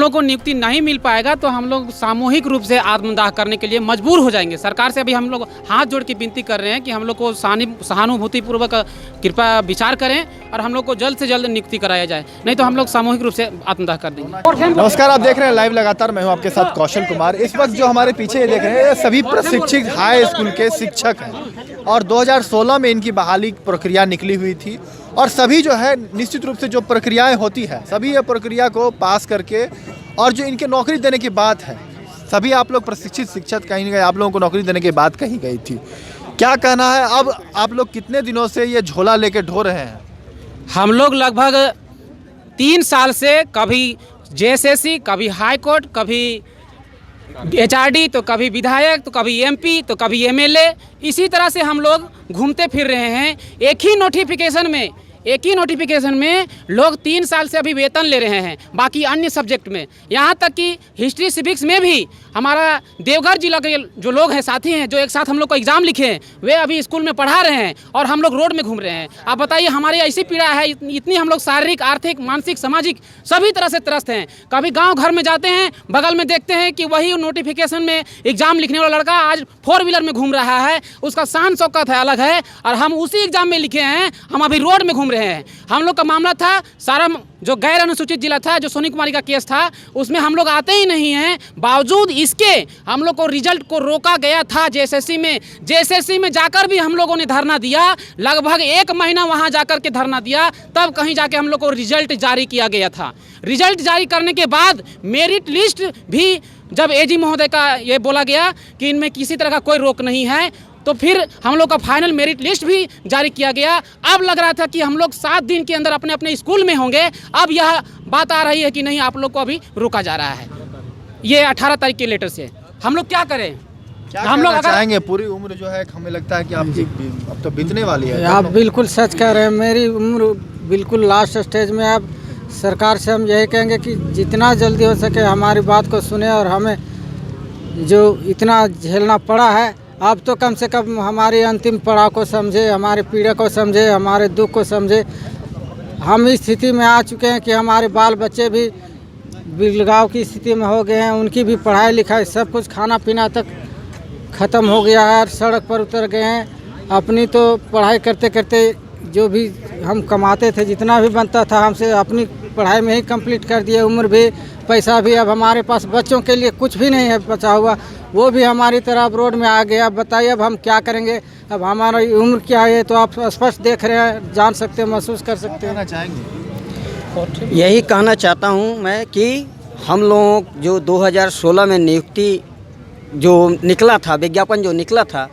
लोग को नियुक्ति नहीं मिल पाएगा तो हम लोग सामूहिक रूप से आत्मदाह करने के लिए मजबूर हो जाएंगे। सरकार से अभी हम लोग हाथ जोड़ के विनती कर रहे हैं कि हम लोग को सहानुभूतिपूर्वक कृपया विचार करें और हम लोग को जल्द से जल्द नियुक्ति कराया जाए, नहीं तो हम लोग सामूहिक रूप से आत्मदाह कर देंगे। नमस्कार, आप देख रहे हैं लाइव लगातार। मैं हूं आपके साथ कौशल कुमार। इस वक्त जो हमारे पीछे ये देख रहे हैं ये सभी प्रशिक्षित हाई स्कूल के शिक्षक हैं और 2016 में इनकी बहाली प्रक्रिया निकली हुई थी और सभी जो है निश्चित रूप से जो प्रक्रियाएं होती है सभी ये प्रक्रिया को पास करके और जो इनके नौकरी देने की बात है, सभी आप लोग प्रशिक्षित शिक्षक कहीं ना कहीं आप लोगों को नौकरी देने की बात कही गई थी। क्या कहना है, अब आप लोग कितने दिनों से ये झोला लेके ढो रहे हैं? हम लोग लगभग 3 साल से कभी जेएसएससी, कभी हाई कोर्ट, कभी एचआरडी, तो कभी विधायक, तो कभी एमपी, तो कभी एमएलए, इसी तरह से हम लोग घूमते फिर रहे हैं। एक ही नोटिफिकेशन में लोग 3 साल से अभी वेतन ले रहे हैं, बाकी अन्य सब्जेक्ट में, यहाँ तक कि हिस्ट्री सिविक्स में भी हमारा देवघर जिला के जो लोग हैं, साथी हैं, जो एक साथ हम लोग को एग्ज़ाम लिखे हैं, वे अभी स्कूल में पढ़ा रहे हैं और हम लोग रोड में घूम रहे हैं। आप बताइए, हमारी ऐसी पीड़ा है, इतनी हम लोग शारीरिक, आर्थिक, मानसिक, सामाजिक सभी तरह से त्रस्त हैं। कभी गाँव घर में जाते हैं, बगल में देखते हैं कि वही नोटिफिकेशन में एग्ज़ाम लिखने वाला लड़का आज 4 व्हीलर में घूम रहा है, उसका शान शौकत है अलग है, और हम उसी एग्ज़ाम में लिखे हैं, हम अभी रोड में घूम रहे हैं। हम लोग का मामला था सारम, जो गैर अनुसूचित जिला था, जो सोनी कुमारी का केस था, उसमें हम लोग आते ही नहीं हैं। बावजूद इसके हम लोग को रिजल्ट को रोका गया था। जेएसएससी में जाकर भी हम लोगों ने धरना दिया, लगभग 1 महीना वहां जाकर के धरना दिया, तब कहीं जाके हम लोग को रिजल्ट जारी किया गया था। रिजल्ट जारी करने के बाद मेरिट लिस्ट भी जब एजी महोदय का ये बोला गया कि इनमें किसी तरह का कोई रोक नहीं है, तो फिर हम लोग का फाइनल मेरिट लिस्ट भी जारी किया गया। अब लग रहा था कि हम लोग 7 दिन के अंदर अपने अपने स्कूल में होंगे। अब यह बात आ रही है कि नहीं, आप लोग को अभी रोका जा रहा है। ये 18 तारीख के लेटर से हम लोग क्या करें? क्या हम लोग चाहेंगे? पूरी उम्र जो है हमें लगता है कि आपकी अब तो बीतने वाली है। आप बिल्कुल सच कह रहे हैं, मेरी उम्र बिल्कुल लास्ट स्टेज में। अब सरकार से हम यही कहेंगे कि जितना जल्दी हो सके हमारी बात को सुने और हमें जो इतना झेलना पड़ा है, अब तो कम से कम हमारी अंतिम पड़ाव को समझे, हमारे पीड़ा को समझे, हमारे दुख को समझे। हम इस स्थिति में आ चुके हैं कि हमारे बाल बच्चे भी बिलगाव की स्थिति में हो गए हैं, उनकी भी पढ़ाई लिखाई सब कुछ, खाना पीना तक ख़त्म हो गया है, सड़क पर उतर गए हैं। अपनी तो पढ़ाई करते करते जो भी हम कमाते थे, जितना भी बनता था, हमसे अपनी पढ़ाई में ही कंप्लीट कर दिया। उम्र भी, पैसा भी, अब हमारे पास बच्चों के लिए कुछ भी नहीं है बचा हुआ, वो भी हमारी तरह अब रोड में आ गया। अब बताइए अब हम क्या करेंगे? अब हमारी उम्र क्या है तो आप स्पष्ट देख रहे हैं, जान सकते हैं, महसूस कर सकते हैं। चाहेंगे यही कहना चाहता हूं मैं कि हम लोग जो 2016 में नियुक्ति जो निकला था, विज्ञापन जो निकला था,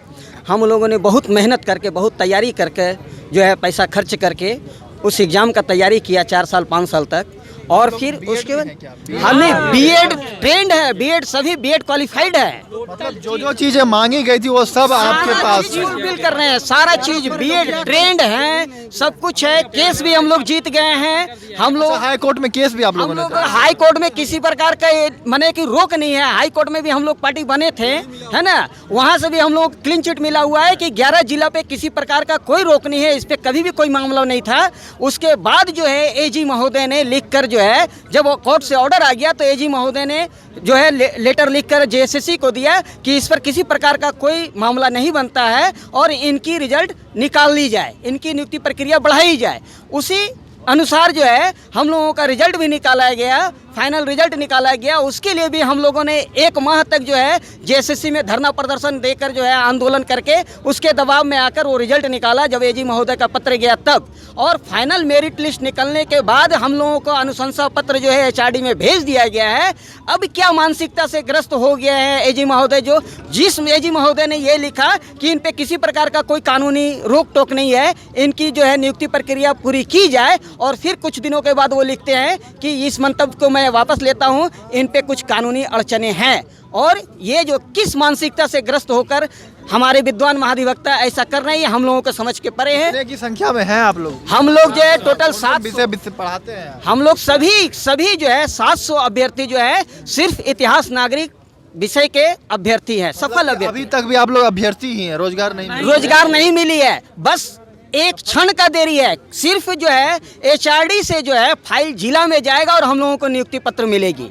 हम लोगों ने बहुत मेहनत करके, बहुत तैयारी करके जो है पैसा खर्च करके उस एग्ज़ाम का तैयारी किया 4 साल 5 साल तक, और फिर उसके बाद हमें बीएड ट्रेंड है, बीएड सभी बीएड क्वालिफाइड है। मतलब जो चीजें मांगी गई थी वो सब आपके पास फुलफिल कर रहे हैं, सारा चीज बीएड ट्रेंड है, सब कुछ है। केस भी हम लोग जीत गए हैं। हम लोग हाई कोर्ट में केस भी आप लोगों ने हाई कोर्ट में किसी प्रकार का माने कि रोक नहीं है। हाई कोर्ट में भी हम लोग पार्टी बने थे, है ना, वहाँ से भी हम लोग क्लीन चिट मिला हुआ है कि 11 जिला पे किसी प्रकार का कोई रोक नहीं है, इस पे कभी भी कोई मामला नहीं था। उसके बाद जो है एजी महोदय ने लिखकर जो है, जब कोर्ट से ऑर्डर आ गया तो एजी महोदय ने जो है लेटर लिखकर जेएसएससी को दिया कि इस पर किसी प्रकार का कोई मामला नहीं बनता है और इनकी रिजल्ट निकाल ली जाए, इनकी नियुक्ति प्रक्रिया बढ़ाई जाए। उसी अनुसार जो है हम लोगों का रिजल्ट भी निकाला गया, फाइनल रिजल्ट निकाला गया। उसके लिए भी हम लोगों ने 1 माह तक जो है जेएसएससी में धरना प्रदर्शन देकर जो है आंदोलन करके उसके दबाव में आकर वो रिजल्ट निकाला जब एजी महोदय का पत्र गया तब। और फाइनल मेरिट लिस्ट निकलने के बाद हम लोगों को अनुशंसा पत्र जो है एचआरडी में भेज दिया गया है। अब क्या मानसिकता से ग्रस्त हो गया है एजी महोदय, जो जिस एजी महोदय ने ये लिखा कि इन पे किसी प्रकार का कोई कानूनी रोक टोक नहीं है, इनकी जो है नियुक्ति प्रक्रिया पूरी की जाए, और फिर कुछ दिनों के बाद वो लिखते हैं कि इस मंतव्य को मैं वापस लेता हूं, इन पे कुछ कानूनी अड़चने हैं। और ये जो किस मानसिकता से ग्रस्त होकर हमारे विद्वान महाधिवक्ता ऐसा कर रहे हैं, हम लोगों को समझ के परे हैं। की संख्या में हैं आप लोग? हम लोग जो है टोटल 7 विषय पढ़ाते हैं। हम लोग सभी जो है 700 अभ्यर्थी जो है सिर्फ इतिहास नागरिक विषय के अभ्यर्थी हैं, सफल अभ्यर्थी। अभी तक भी आप लोग अभ्यर्थी ही हैं, रोजगार नहीं मिली है, बस एक क्षण का देरी है। सिर्फ जो है एचआरडी से जो है फाइल जिला में जाएगा और हम लोगों को नियुक्ति पत्र मिलेगी।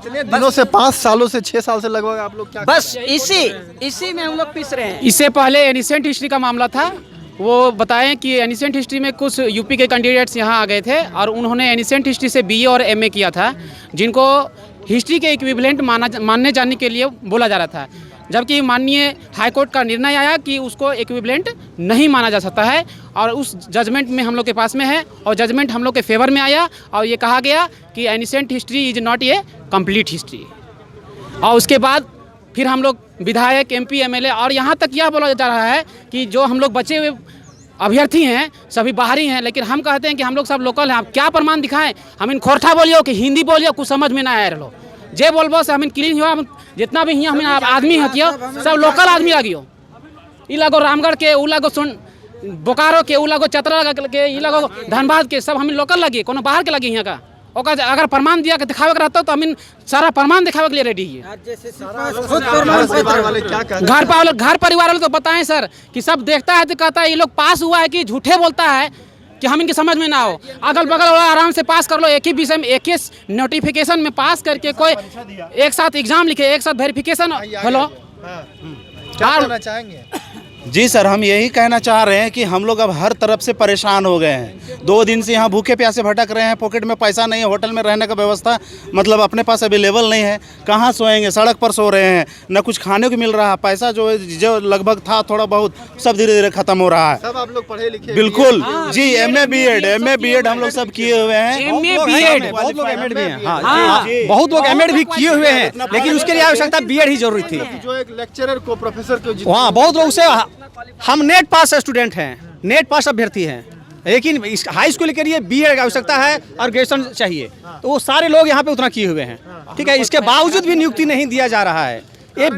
कितने दिनों से, 5 सालों से, 6 साल से लगभग आप लोग क्या बस इसी में हम लोग पिस रहे हैं। इससे पहले एनिसेंट हिस्ट्री का मामला था। वो बताएं कि एनिसेंट हिस्ट्री में कुछ यूपी के कैंडिडेट्स यहाँ आ गए थे और उन्होंने एनिसेंट हिस्ट्री से बीए और एमए किया था, जिनको हिस्ट्री के इक्विवेलेंट मानने जाने के लिए बोला जा रहा था, जबकि माननीय हाईकोर्ट का निर्णय आया कि उसको इक्विवेलेंट नहीं माना जा सकता है और उस जजमेंट में हम लोग के पास में है और जजमेंट हम लोग के फेवर में आया और ये कहा गया कि ancient history is not a complete history. और उसके बाद फिर हम लोग विधायक, एमपी, एमएलए और यहाँ तक यह बोला जा रहा है कि जो हम लोग बचे हुए अभ्यर्थी हैं सभी बाहरी हैं, लेकिन हम कहते हैं कि हम लोग सब लोकल हैं। आप क्या प्रमाण दिखाएं? हम इन खोरठा बोलियो कि हिंदी बोलियो, कुछ समझ में ना आए रहो। जे बोलबो से हम क्लीन हो, हम जितना भी हियाँ हम आदमी हतियो सब लोकल आदमी लगियो। ई लगो रामगढ़ के, उ लगो बोकारो के, उ लगो चतरा के, ई लगो धनबाद के, सब हम लोकल लगी, कोनो बाहर के लगी यहाँ का। ओका अगर प्रमाण दिया के दिखावे के रहता तो हम सारा प्रमाण दिखावे के लिए रेडी है। घर परिवार वाले तो बताएं सर कि सब देखता है तो कहता है ये लोग पास हुआ है कि झूठे बोलता है कि हम इनकी समझ में ना हो। अगल बगल वाला आराम से पास कर लो, एक ही विषय में एक ही नोटिफिकेशन में पास करके कोई एक साथ एग्जाम लिखे, एक साथ वेरिफिकेशन। हेलो, क्या कहना चाहेंगे? जी सर, हम यही कहना चाह रहे हैं कि हम लोग अब हर तरफ से परेशान हो गए हैं। 2 दिन से यहाँ भूखे प्यासे भटक रहे हैं, पॉकेट में पैसा नहीं है, होटल में रहने का व्यवस्था मतलब अपने पास अवेलेबल नहीं है, कहाँ सोएंगे, सड़क पर सो रहे हैं, न कुछ खाने को मिल रहा है। पैसा जो लगभग था थोड़ा बहुत सब धीरे धीरे खत्म हो रहा है। सब आप लोग पढ़े लिखे? बिल्कुल जी, एमए बीएड हम लोग सब किए हुए हैं। बहुत लोग एमएड भी हैं, हाँ, बहुत लोग एमएड भी किए हुए हैं, लेकिन उसके लिए आवश्यकता बीएड ही जरूरी थी। जो एक लेक्चरर को, प्रोफेसर को, हाँ, बहुत लोग से हम नेट पास स्टूडेंट हैं, नेट पास अभ्यर्थी हैं, लेकिन हाई स्कूल के लिए बीएड की आवश्यकता है और ग्रेजुएशन चाहिए, तो वो सारे लोग यहाँ पे उतना किए हुए हैं। ठीक है, इसके बावजूद भी नियुक्ति नहीं दिया जा रहा है। ये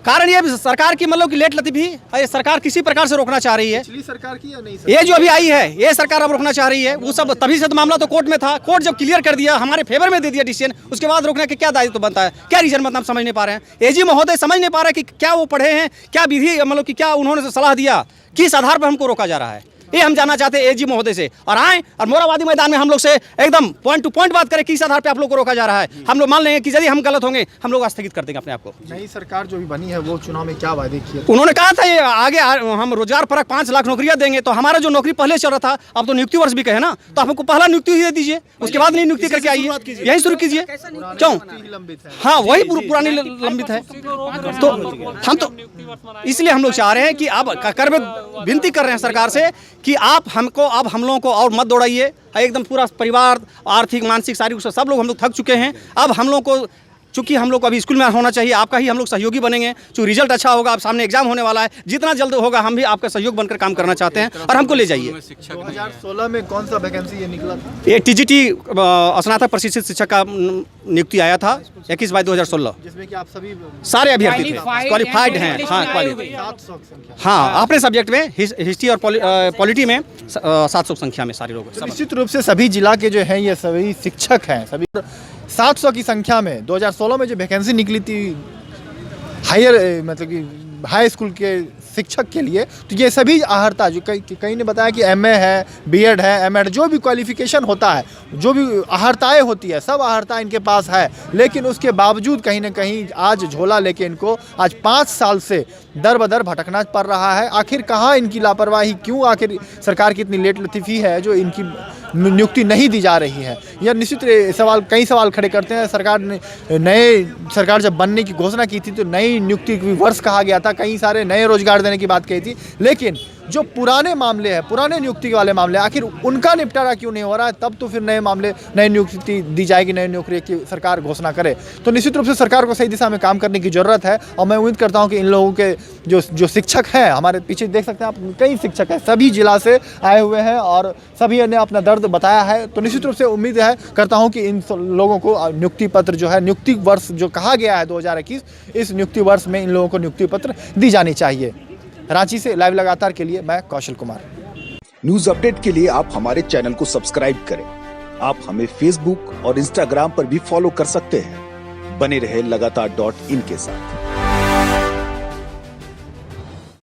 कारण ये सरकार की मतलब कि लेट लतीफी, ये सरकार किसी प्रकार से रोकना चाह रही है। पिछली सरकार की या नहीं? ये जो अभी आई है ये सरकार अब रोकना चाह रही है। वो सब तभी से तो मामला तो कोर्ट में था, कोर्ट जब क्लियर कर दिया, हमारे फेवर में दे दिया डिसीजन, उसके बाद रोकने के क्या दायित्व बनता है? क्या रीजन मतलब समझ नहीं पा रहे हैं। एजी महोदय समझ नहीं पा रहे कि क्या वो पढ़े हैं, क्या विधि मतलब कि क्या उन्होंने सलाह दिया, किस आधार पर हमको रोका जा रहा है, ये हम जानना चाहते हैं एजी महोदय से। और आए और मोराबादी मैदान में हम लोग से एकदम पॉइंट टू पॉइंट बात करें, किस आधार पे आप लोग को रोका जा रहा है। हम लोग मान लेंगे कि यदि हम गलत होंगे हम लोग स्थगित कर देंगे अपने आप को। नई सरकार जो भी बनी है वो चुनाव में क्या वादे किए? उन्होंने कहा था ये आगे हम रोजगार परक 5 लाख नौकरियां देंगे, तो हमारा जो नौकरी पहले चल रहा था अब तो नियुक्ति वर्ष भी कहे ना, तो हमको पहला नियुक्ति दे दीजिए, उसके बाद नहीं नियुक्ति करके आइए, यही शुरू कीजिए। क्यों? हाँ, वही पुरानी लंबित है। तो हम तो इसलिए हम लोग चाह रहे हैं कि अब विनती कर रहे हैं सरकार से कि आप हमको अब हम लोगों को और मत दौड़ाइए। एकदम पूरा परिवार, आर्थिक, मानसिक, शारीरिक सब लोग हम लोग थक चुके हैं। अब हम लोग को चूँकि हम लोग को अभी स्कूल में होना चाहिए, आपका ही हम लोग सहयोगी बनेंगे। जो रिजल्ट अच्छा होगा, आप सामने एग्जाम होने वाला है, जितना जल्द होगा हम भी आपका सहयोग बनकर काम करना चाहते हैं और हमको ले जाइए। 2016 में कौन सा वैकेंसी ये निकला था? ये टीजीटी स्नातक प्रशिक्षित शिक्षक का नियुक्ति आया था 21/2/2016, जिसमें कि आप सभी सारे अभ्यर्थी थे, क्वालिफाइड हैं। हाँ, हाँ, अपने सब्जेक्ट में हिस्ट्री और पॉलिटी में 700 संख्या में सारे लोग। निश्चित रूप से सभी जिला के जो हैं ये सभी शिक्षक हैं, सभी 700 की संख्या में 2016 में जो वैकेंसी निकली थी हायर मतलब कि हाई स्कूल के शिक्षक के लिए, तो ये सभी आहर्ता जो कहीं ने बताया कि एमए है, बीएड है, एमएड, जो भी क्वालिफिकेशन होता है, जो भी आहर्ताएँ होती है, सब आहर्ता इनके पास है। लेकिन उसके बावजूद कहीं ना कहीं आज झोला लेके इनको आज 5 साल से दर बदर भटकना पड़ रहा है। आखिर कहाँ इनकी लापरवाही, क्यों आखिर सरकार की इतनी लेट लतीफ़ी है जो इनकी नियुक्ति नहीं दी जा रही है? यह निश्चित सवाल, कई सवाल खड़े करते हैं। सरकार जब बनने की घोषणा की थी तो नई नियुक्ति वर्ष कहा गया था, कई सारे नए रोजगार देने की बात कही थी, लेकिन जो पुराने मामले हैं, पुराने नियुक्ति वाले मामले, आखिर उनका निपटारा क्यों नहीं हो रहा है? तब तो फिर नए मामले, नई नियुक्ति दी जाएगी, नई नौकरी की सरकार घोषणा करे। तो निश्चित रूप से सरकार को सही दिशा में काम करने की ज़रूरत है और मैं उम्मीद करता हूं कि इन लोगों के जो शिक्षक हैं, हमारे पीछे देख सकते हैं आप, कई शिक्षक हैं, सभी जिला से आए हुए हैं और सभी ने अपना दर्द बताया है। तो निश्चित रूप से उम्मीद करता हूँ कि इन लोगों को नियुक्ति पत्र जो है, नियुक्ति वर्ष जो कहा गया है 2021, इस नियुक्ति वर्ष में इन लोगों को नियुक्ति पत्र दी जानी चाहिए। रांची से लाइव लगातार के लिए मैं कौशल कुमार। न्यूज अपडेट के लिए आप हमारे चैनल को सब्सक्राइब करें। आप हमें फेसबुक और इंस्टाग्राम पर भी फॉलो कर सकते हैं। बने रहे लगातार .in के साथ।